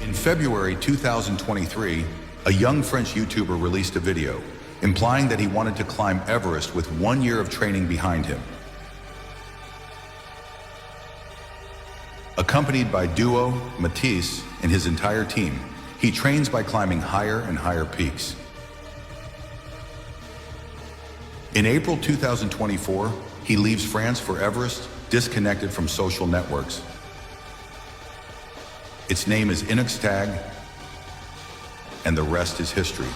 In February 2023, a young French YouTuber released a video implying that he wanted to climb Everest with 1 year of training behind him. Accompanied by Duo, Matisse, and his entire team, he trains by climbing higher and higher peaks. In April 2024, he leaves France for Everest, disconnected from social networks. Its name is Inox Tag, and the rest is history.